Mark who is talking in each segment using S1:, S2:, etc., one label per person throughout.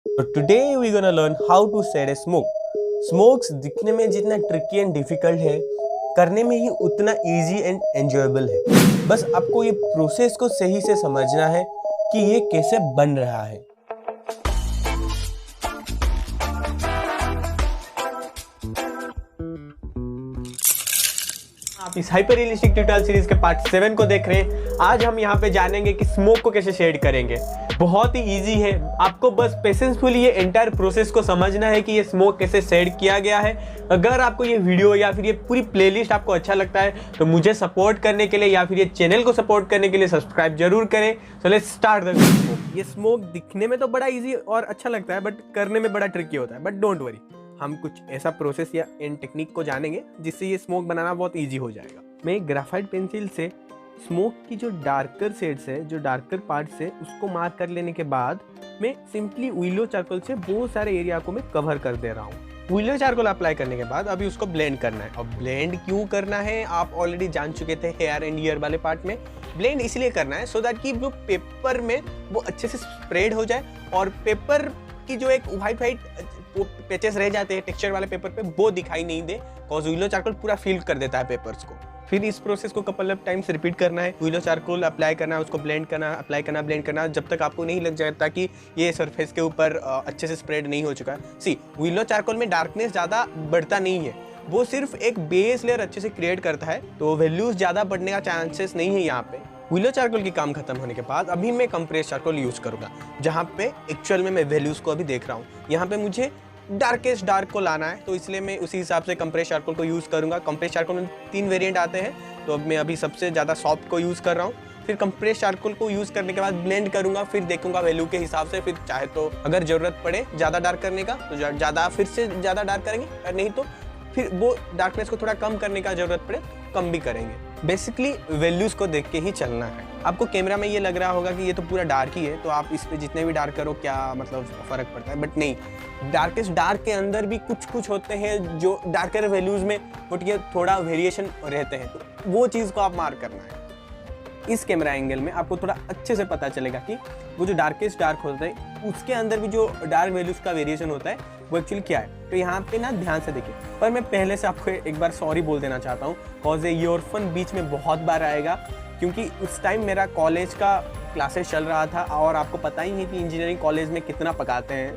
S1: So today we gonna learn how to set a smoke. Smokes दिखने में जितना tricky and difficult है, करने में ही उतना इजी एंड एंजॉयबल है। बस आपको ये प्रोसेस को सही से समझना है कि ये कैसे बन रहा है। आप इस हाइपर रियलिस्टिक ट्यूटोरियल सीरीज के पार्ट 7 को देख रहे हैं। आज हम यहाँ पे जानेंगे कि स्मोक को कैसे शेड करेंगे। बहुत ही इजी है, आपको बस पेशेंसफुली ये एंटायर प्रोसेस को समझना है कि ये स्मोक कैसे शेड किया गया है। अगर आपको ये वीडियो या फिर ये पूरी प्लेलिस्ट आपको अच्छा लगता है तो मुझे सपोर्ट करने के लिए या फिर ये चैनल को सपोर्ट करने के लिए सब्सक्राइब जरूर करें। So let's start the smoke. ये स्मोक दिखने में तो बड़ा ईजी और अच्छा लगता है, बट करने में बड़ा ट्रिकी होता है। बट डोंट वरी, हम कुछ ऐसा प्रोसेस या इन टेक्निक को जानेंगे जिससे ये स्मोक बनाना बहुत इजी हो जाएगा। मैं ग्राफाइट पेंसिल से स्मोक की जो डार्कर शेड्स है, जो डार्कर पार्ट्स है, उसको मार्क कर लेने के बाद मैं सिंपली विलो चारकोल से बहुत सारे एरिया को मैं कवर कर दे रहा हूँ। विलो चारकोल अप्लाई करने के बाद अभी उसको ब्लेंड करना है। और ब्लेंड क्यों करना है आप ऑलरेडी जान चुके थे हेयर एंड ईयर वाले पार्ट में। ब्लेंड इसलिए करना है सो दैट कि जो पेपर में वो अच्छे से स्प्रेड हो जाए और पेपर की जो एक व्हाइट वो पैचेस रह जाते हैं टेक्सचर वाले पेपर पे, वो दिखाई नहीं दे। कॉज विलो चारकोल पूरा फिल कर देता है पेपर्स को। फिर इस प्रोसेस को कपल ऑफ टाइम्स रिपीट करना है। विलो चारकोल अप्लाई करना है, उसको ब्लेंड करना, अप्लाई करना, ब्लेंड करना, जब तक आपको नहीं लग जाता कि ये सरफेस के ऊपर अच्छे से स्प्रेड नहीं हो चुका है। सी, विलो चारकोल में डार्कनेस ज़्यादा बढ़ता नहीं है, वो सिर्फ एक बेस लेयर अच्छे से क्रिएट करता है, तो वैल्यूज ज़्यादा बढ़ने का चांसेस नहीं है यहाँ पे। विलो चारकोल की काम खत्म होने के बाद अभी मैं कंप्रेस चारकोल यूज करूंगा, जहाँ पे एक्चुअल में मैं वैल्यूज को अभी देख रहा हूँ। यहाँ पे मुझे डार्केस्ट डार्क को लाना है, तो इसलिए मैं उसी हिसाब से कंप्रेस चारकोल को यूज करूंगा। कंप्रेस चारकोल में 3 वेरिएंट आते हैं, तो अब मैं अभी सबसे ज़्यादा सॉफ्ट को यूज कर रहा हूँ। फिर कंप्रेस चारकोल को यूज करने के बाद ब्लेंड करूंगा, फिर देखूंगा वैल्यू के हिसाब से। फिर चाहे तो अगर जरूरत पड़े ज़्यादा डार्क करने का तो ज़्यादा फिर से ज़्यादा डार्क करेंगे, और नहीं तो फिर वो डार्कनेस को थोड़ा कम करने का जरूरत पड़े कम भी करेंगे। बेसिकली वैल्यूज को देख के ही चलना है। आपको कैमरा में ये लग रहा होगा कि ये तो पूरा डार्क ही है, तो आप इस पे जितने भी डार्क करो क्या मतलब फर्क पड़ता है, बट नहीं। डार्केस्ट डार्क के अंदर भी कुछ होते हैं जो डार्कर वैल्यूज में थोड़ा वेरिएशन रहते हैं, तो वो चीज़ को आप मार्क करना है। इस कैमरा एंगल में आपको थोड़ा अच्छे से पता चलेगा कि वो जो डार्केस्ट डार्क होता है उसके अंदर भी जो डार्क वैल्यूज का वेरिएशन होता है वो एक्चुअली क्या है। तो यहाँ पे ना ध्यान से देखिए। पर मैं पहले से आपको एक बार सॉरी बोल देना चाहता हूँ, कॉज ये ईयरफोन बीच में बहुत बार आएगा, क्योंकि उस टाइम मेरा कॉलेज का क्लासेस चल रहा था और आपको पता ही है कि इंजीनियरिंग कॉलेज में कितना पकाते हैं।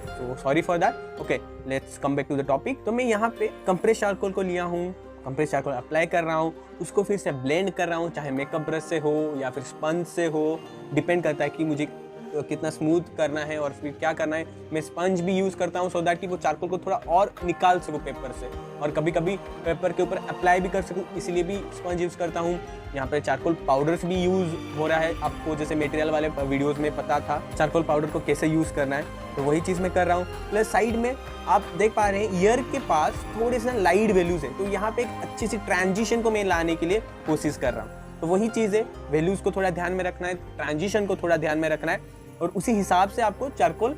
S1: तो sorry for that. Okay, let's come back to the topic. तो मैं यहाँ पे कंप्रेस चारकोल को लिया हूँ, कंप्रेस चारकोल अप्लाई कर रहा हूँ, उसको फिर से ब्लेंड कर रहा हूँ, चाहे मेकअप ब्रश से हो या फिर स्पंज से हो, डिपेंड करता है कि मुझे कितना स्मूथ करना है और फिर क्या करना है। मैं स्पंज भी यूज़ करता हूँ सो दैट कि वो चारकोल को थोड़ा और निकाल सकूँ पेपर से, और कभी कभी पेपर के ऊपर अप्लाई भी कर सकूँ, इसीलिए भी स्पंज यूज़ करता हूँ। यहाँ पे चारकोल पाउडर्स भी यूज़ हो रहा है, आपको जैसे मटेरियल वाले वीडियोस में पता था चारकोल पाउडर को कैसे यूज़ करना है, तो वही चीज़ मैं कर रहा हूँ। प्लस साइड में आप देख पा रहे हैं ईयर के पास थोड़े से लाइट वैल्यूज है, तो यहाँ पे एक अच्छी सी ट्रांजिशन को मैं लाने के लिए कोशिश कर रहा हूँ। तो वही चीज़ है, वैल्यूज को थोड़ा ध्यान में रखना है, ट्रांजिशन को थोड़ा ध्यान में रखना है, और उसी हिसाब से आपको चारकोल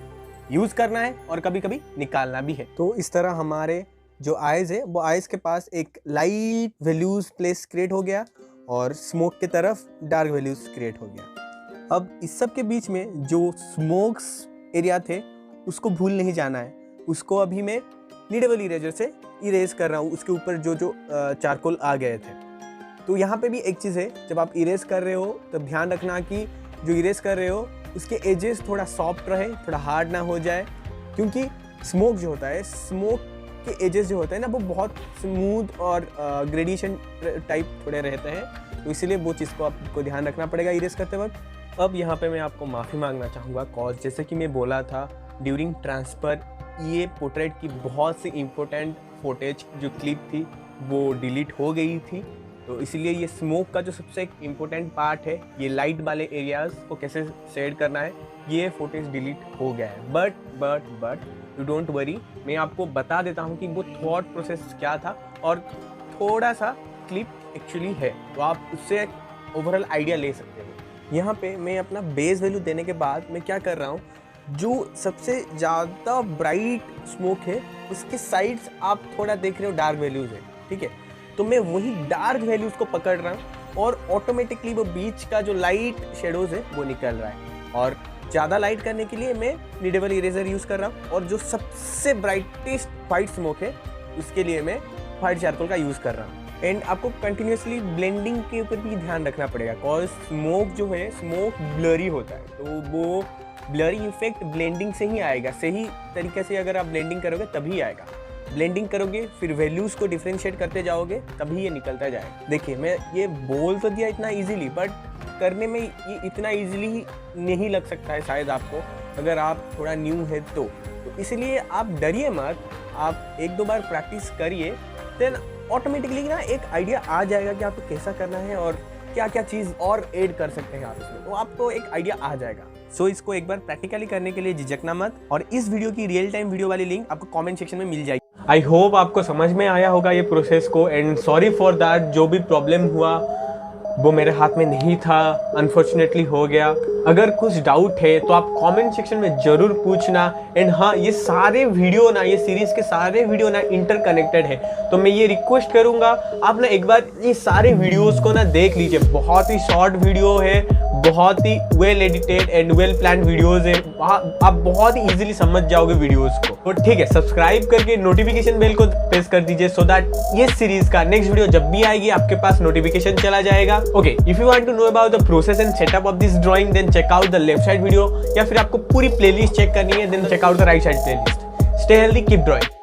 S1: यूज करना है और कभी कभी निकालना भी है। तो इस तरह हमारे जो आइज है वो आइज के पास एक लाइट वैल्यूज प्लेस क्रिएट हो गया और स्मोक के तरफ डार्क वैल्यूज क्रिएट हो गया। अब इस सब के बीच में जो स्मोक्स एरिया थे उसको भूल नहीं जाना है, उसको अभी मैं नीडेबल इरेजर से इरेज कर रहा हूँ, उसके ऊपर जो चारकोल आ गए थे। तो यहाँ पे भी एक चीज़ है, जब आप इरेज कर रहे हो तो ध्यान रखना कि जो इरेज कर रहे हो उसके एजेस थोड़ा सॉफ्ट रहे, थोड़ा हार्ड ना हो जाए, क्योंकि स्मोक जो होता है, स्मोक के एजेस जो होते हैं ना वो बहुत स्मूथ और ग्रेडिएशन टाइप थोड़े रहते हैं, तो इसीलिए वो चीज़ को आपको ध्यान रखना पड़ेगा इरेज करते वक्त। अब यहाँ पे मैं आपको माफ़ी मांगना चाहूँगा, कॉज जैसे कि मैं बोला था ड्यूरिंग ट्रांसफ़र ये पोर्ट्रेट की बहुत सी इम्पोर्टेंट फुटेज जो क्लिप थी वो डिलीट हो गई थी, तो इसीलिए ये स्मोक का जो सबसे एक इम्पोर्टेंट पार्ट है, ये लाइट वाले एरियाज को कैसे शेड करना है, ये फुटेज डिलीट हो गया है। बट यू डोंट वरी, मैं आपको बता देता हूँ कि वो थॉट प्रोसेस क्या था और थोड़ा सा क्लिप एक्चुअली है, तो आप उससे एक ओवरऑल आइडिया ले सकते हो। यहाँ पे मैं अपना बेस वैल्यू देने के बाद मैं क्या कर रहा हूँ, जो सबसे ज़्यादा ब्राइट स्मोक है उसके साइड्स आप थोड़ा देख रहे हो डार्क वैल्यूज है, ठीक है, तो मैं वही डार्क वैल्यूज को पकड़ रहा हूँ और ऑटोमेटिकली वो बीच का जो लाइट शेडोज है वो निकल रहा है। और ज़्यादा लाइट करने के लिए मैं नीडेबल इरेजर यूज़ कर रहा हूँ, और जो सबसे ब्राइटेस्ट वाइट स्मोक है उसके लिए मैं वाइट चारकोल का यूज़ कर रहा हूँ। एंड आपको कंटिन्यूसली ब्लेंडिंग के ऊपर भी ध्यान रखना पड़ेगा, कॉज स्मोक जो है स्मोक ब्लरी होता है, तो वो ब्लरी इफेक्ट ब्लेंडिंग से ही आएगा। सही तरीके से अगर आप ब्लेंडिंग करोगे तभी आएगा। ब्लेंडिंग करोगे फिर वैल्यूज़ को डिफ्रेंशिएट करते जाओगे तभी ये निकलता जाएगा। देखिए मैं ये बोल तो दिया इतना इजीली, बट करने में ये इतना इजीली नहीं लग सकता है शायद आपको, अगर आप थोड़ा न्यू है तो इसलिए आप डरिए मत, आप 1-2 बार प्रैक्टिस करिए, देन ऑटोमेटिकली ना एक आइडिया आ जाएगा कि आपको कैसा करना है और क्या क्या चीज़ और ऐड कर सकते हैं आप इसमें, तो आपको एक आइडिया आ जाएगा। सो इसको एक बार प्रैक्टिकली करने के लिए झिझकना मत, और इस वीडियो की रियल टाइम वीडियो वाली लिंक आपको कमेंट सेक्शन में मिल जाएगी। आई होप आपको समझ में आया होगा ये प्रोसेस को, एंड सॉरी फॉर दैट, जो भी प्रॉब्लम हुआ वो मेरे हाथ में नहीं था, अनफॉर्चुनेटली हो गया। अगर कुछ डाउट है तो आप कमेंट सेक्शन में ज़रूर पूछना। एंड हाँ, ये सारे वीडियो ना, ये सीरीज़ के सारे वीडियो ना इंटरकनेक्टेड है, तो मैं ये रिक्वेस्ट करूँगा आप ना एक बार ये सारे वीडियोस को ना देख लीजिए। बहुत ही शॉर्ट वीडियो है, बहुत ही well edited and well plan videos है, आप बहुत ही इजीली समझ जाओगे वीडियोस को। तो ठीक है, सब्सक्राइब करके नोटिफिकेशन बेल को प्रेस कर दीजिए, सो दैट ये सीरीज का नेक्स्ट वीडियो जब भी आएगी आपके पास नोटिफिकेशन चला जाएगा। Okay, if you want to know about the process and setup of this drawing, then check out the left side video, या फिर आपको पूरी प्लेलिस्ट चेक करनी है, then check out the right side playlist. Stay healthy, keep drawing.